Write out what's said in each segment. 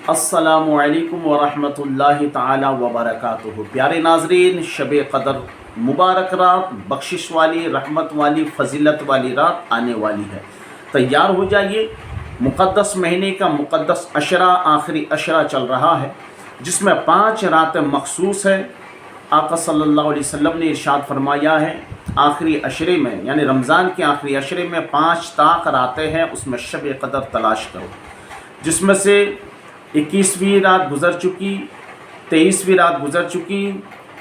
السلام علیکم ورحمۃ اللہ تعالی وبرکاتہ۔ پیارے ناظرین، شب قدر مبارک رات، بخشش والی، رحمت والی، فضیلت والی رات آنے والی ہے۔ تیار ہو جائیے، مقدس مہینے کا مقدس عشرہ، آخری عشرہ چل رہا ہے، جس میں 5 راتیں مخصوص ہے۔ آقا صلی اللہ علیہ وسلم نے ارشاد فرمایا ہے، آخری عشرے میں یعنی رمضان کے آخری عشرے میں 5 طاق راتیں ہیں، اس میں شب قدر تلاش کرو، جس میں سے 21ویں رات گزر چکی، 23ویں رات گزر چکی،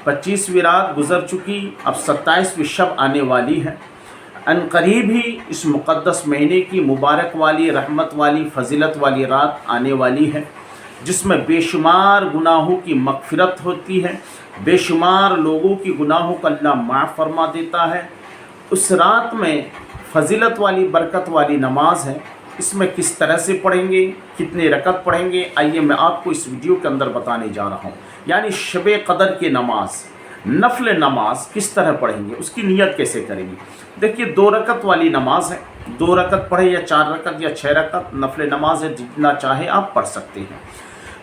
25ویں رات گزر چکی، اب 27ویں شب آنے والی ہے۔ ان قریب ہی اس مقدس مہینے کی مبارک والی، رحمت والی، فضیلت والی رات آنے والی ہے، جس میں بے شمار گناہوں کی مغفرت ہوتی ہے، بے شمار لوگوں کی گناہوں کو اللہ معاف فرما دیتا ہے۔ اس رات میں فضیلت والی، برکت والی نماز ہے۔ اس میں کس طرح سے پڑھیں گے، کتنے رکعت پڑھیں گے، آئیے میں آپ کو اس ویڈیو کے اندر بتانے جا رہا ہوں۔ یعنی شب قدر کی نماز، نفل نماز کس طرح پڑھیں گے، اس کی نیت کیسے کریں گے۔ دیکھیے 2 رکعت والی نماز ہے، 2 رکعت پڑھیں یا 4 رکعت یا 6 رکعت، نفل نماز ہے، جتنا چاہے آپ پڑھ سکتے ہیں۔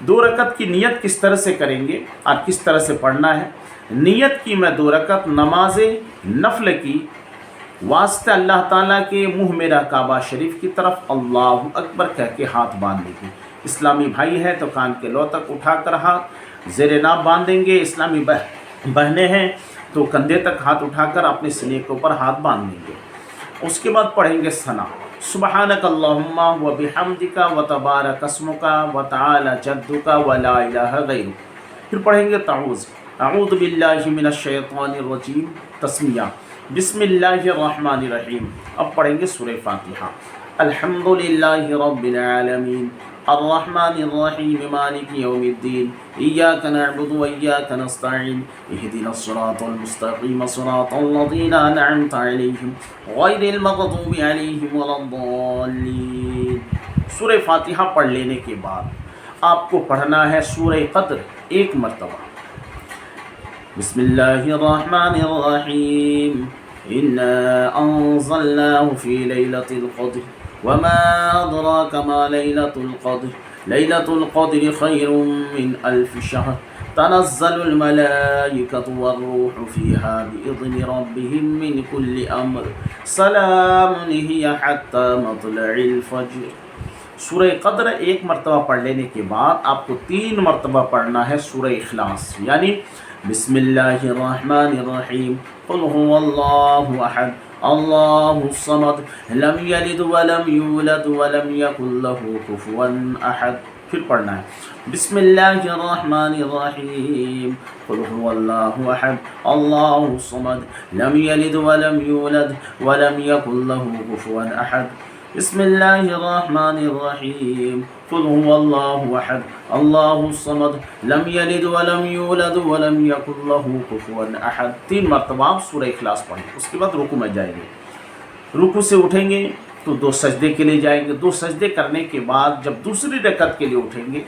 2 رکعت کی نیت کس طرح سے کریں گے اور کس طرح سے پڑھنا ہے۔ نیت کی میں 2 رکعت نماز نفل کی، واسطہ اللہ تعالیٰ کے منہ میرا کعبہ شریف کی طرف اللہ اکبر کہہ کے ہاتھ باندھ لیں گے۔ اسلامی بھائی ہے تو کان کے لو تک اٹھا کر ہاتھ زیر ناب باندھیں گے، اسلامی بہنیں ہیں تو کندھے تک ہاتھ اٹھا کر اپنے سینے کے اوپر ہاتھ باندھ لیں گے۔ اس کے بعد پڑھیں گے ثنا، سبحانک اللہم و بحمدک و تبارک اسمک و تعالی جدک و لا الہ غیرک۔ پھر پڑھیں گے تعوذ، اعوذ باللہ من الشیطان الرجیم، تسمیہ، بسم اللہ الرحمن الرحیم۔ اب پڑھیں گے سورہ فاتحہ۔ الحمدللہ رب العالمین الرحمن الرحیم مالک یوم الدین ایاک نعبد و ایاک نستعین اہدنا الصراط المستقیم صراط الذین انعمت علیہم غیر المغضوب علیہم ولا الضالین۔ سورہ فاتحہ پڑھ لینے کے بعد آپ کو پڑھنا ہے سورہ قدر 1 مرتبہ۔ بسم اللہ الرحمن الرحیم انا انزلناه في ليلة القدر وما أدراك ما ليلة القدر ليلة القدر خير من 1000 شهر تنزل الملائكة والروح فيها بإذن ربهم من كل أمر سلام هي حتى مطلع الفجر۔ سورہ قدر 1 مرتبہ پڑھ لینے کے بعد آپ کو 3 مرتبہ پڑھنا ہے سورہ اخلاص، یعنی بسم اللہ الرحمن الرحیم قل هو اللہ احد اللہ الصمد لم یلد ولم یولد ولم یکن له کفوا احد۔ پھر پڑھنا ہے بسم اللہ الرحمن الرحیم قل هو اللہ احد اللہ الصمد لم یلد ولم یولد ولم یکن له کفوا احد۔ بسم اللہ الرحمن الرحیم قل هو اللہ احد اللہ الصمد لم یلد ولم یولد ولم یکن له کفوا احد۔ 3 مرتبہ آپ سورہ اخلاص پڑھیں۔ اس کے بعد رکوع میں جائیں گے، رکوع سے اٹھیں گے تو 2 سجدے کے لیے جائیں گے۔ 2 سجدے کرنے کے بعد جب دوسری رکعت کے لیے اٹھیں گے،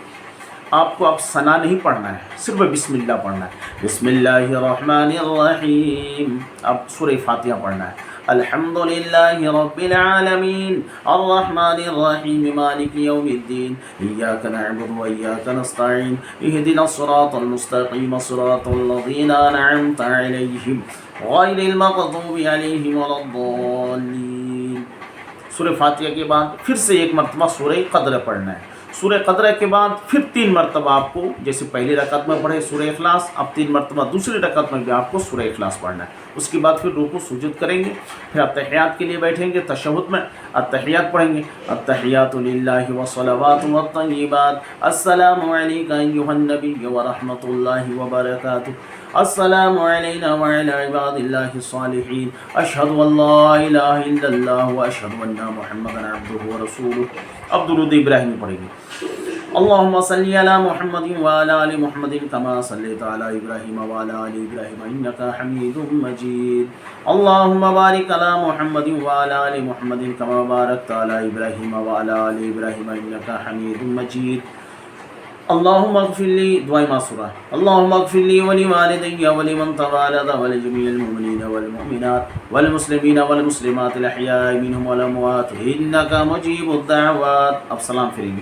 آپ کو اب ثنا نہیں پڑھنا ہے، صرف بسم اللہ پڑھنا ہے۔ بسم اللہ الرحمن الرحیم۔ اب سورہ فاتحہ پڑھنا ہے۔ الحمدللہ رب العالمین الرحمن الرحیم مالک یوم الدین ایاک نعبد و ایاک نستعین اہدنا الصراط المستقیم صراط الذین انعمت علیہم غیر المغضوب علیہم ولا الضالین۔ سورہ فاتحہ کے بعد پھر سے 1 مرتبہ سورہ قدر پڑھنا ہے۔ سورہ قدر کے بعد پھر 3 مرتبہ آپ کو، جیسے پہلی رکعت میں پڑھے سورہ اخلاص، اب 3 مرتبہ دوسری رکعت میں بھی آپ کو سورہ اخلاص پڑھنا ہے۔ اس کے بعد پھر رکوع سجود کریں گے، پھر التحیات کے لیے بیٹھیں گے، تشہد میں التحیات پڑھیں گے۔ التحیات للہ والصلوات والطیبات السلام علیک ایھا النبی ورحمۃ اللہ وبرکاتہ السلام علینا وعلی عباد اللہ الصالحین اشہد ان لا الہ الا اللہ واشہد ان محمدا عبدہ ورسولہ۔ اب درود ابراہیمی پڑھیں گے۔ اللہم صلی علی محمد وعلی آل محمد کما صلیت علی ابراہیم وعلی آل ابراہیم انکا حمید مجید۔ اللہم بارک علی محمد وعلی آل محمد کما بارکت علی ابراہیم وعلی آل ابراہیم انکا حمید مجید۔ اللہم اغفر لی، دعائے معصورہ، اللہم اغفر لی ولوالدی ولمن تولد ولجمیع المؤمنین والمؤمنات والمسلمین والمسلمات الاحیاء منہم والاموات انکا مجیب الدعوات۔ اب سلام پھریں گے۔